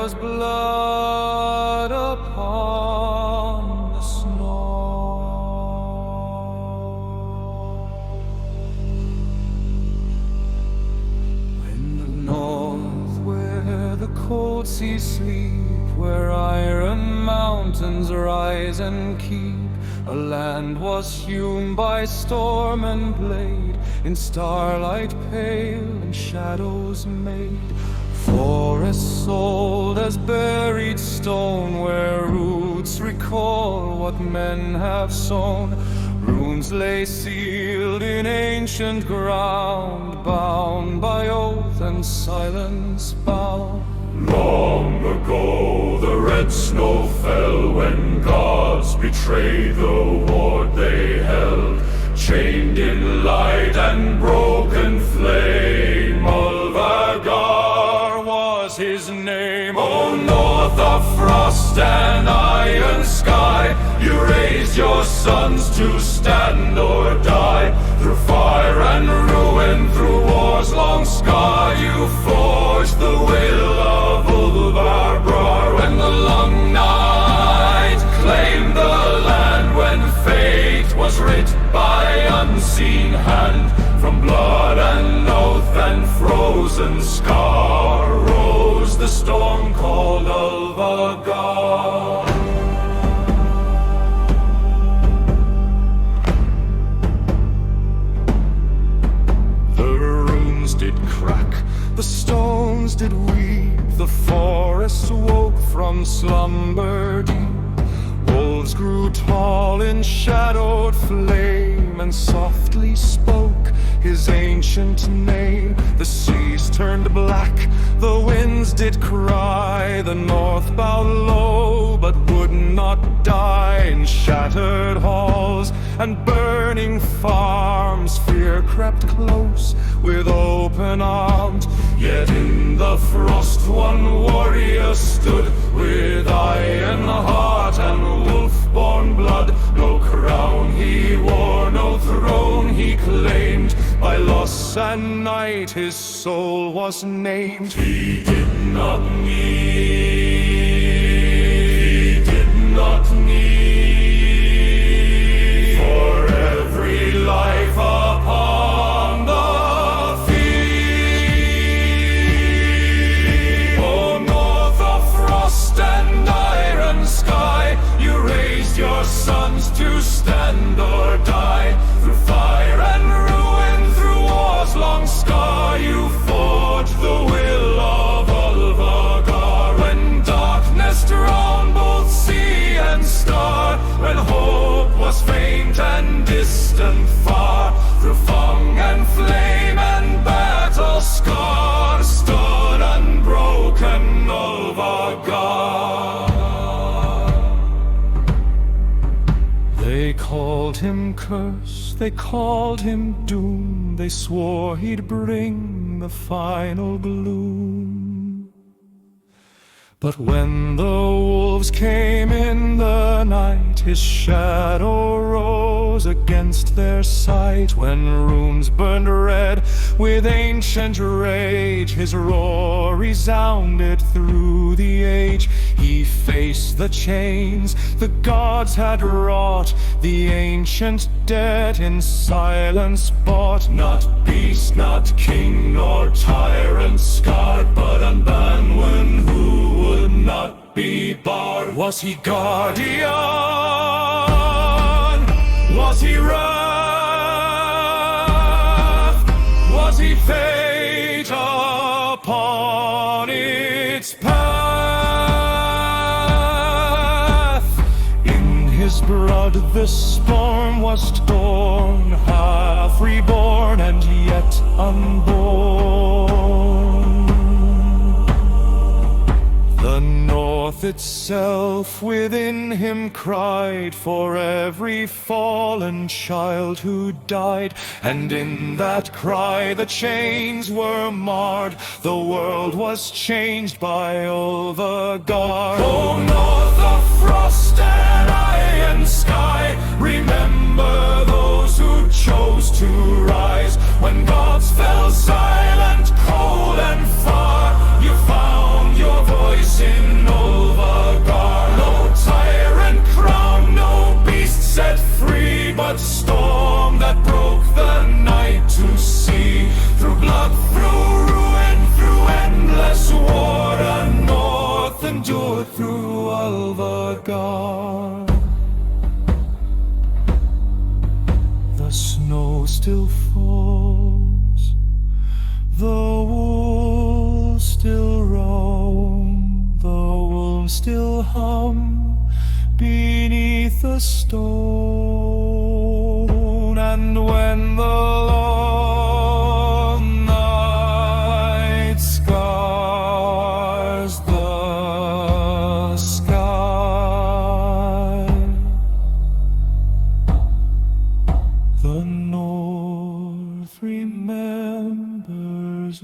was blood upon the snow. In the north, where the cold seas sleep, where iron mountains rise and keep, a land was hewn by storm and blade, in starlight pale and shadows made. Forests old as buried stone, where roots recall what men have sown. Runes lay sealed in ancient ground, bound by oath and silence bound. Long ago the red snow fell, when gods betrayed the ward they held. Chained in light and broken flame, Ulvagar was his name. O north of frost and iron sky, you raised your sons to stand or die. Through fire and ruin, through war's long scar, you forged the will of Ulvagar. When the long night claimed the land, when fate was writ by unseen hand, from blood and oath and frozen scar rose the storm called Ulvagar. The stones did weep, the forests woke from slumber deep. Wolves grew tall in shadowed flame, and softly spoke his ancient name. The seas turned black, the winds did cry. The north bowed low, but would not die. In shattered halls and burning farms, fear crept close with open arms. Yet in the frost one warrior stood, with iron heart and wolf-born blood. No crown he wore, no throne he claimed, by loss and night his soul was named. He did not need, for every life upon the field. O north of frost and iron sky, you raised your sons to stand or die. Through fire and ruin, through war's long scar, you forged the will of Ulvagar. When darkness drowned both sea and star, when hope was faint and distant far, through fong and flame and battle scar, stood unbroken Ulvagar. They called him curse, they called him doom, they swore he'd bring the final gloom. But when the wolves came in the night, his shadow rose against their sight. When runes burned red with ancient rage, his roar resounded through the age. He faced the chains the gods had wrought, the ancient dead in silence bought. Not beast, not king, nor tyrant scarred, but unbanned one who would not be barred. Was he guardian? Was he wrath? Was he fate upon its path? In his blood the storm was torn, half reborn and yet unborn. The north itself within him cried for every fallen child who died. And in that cry the chains were marred, the world was changed by Ulvagar. O north of frost and iron sky, remember those who chose to rise. When gods fell silent, cold and far, you found your voice in the stone, and when the long night scars the sky, the north remembers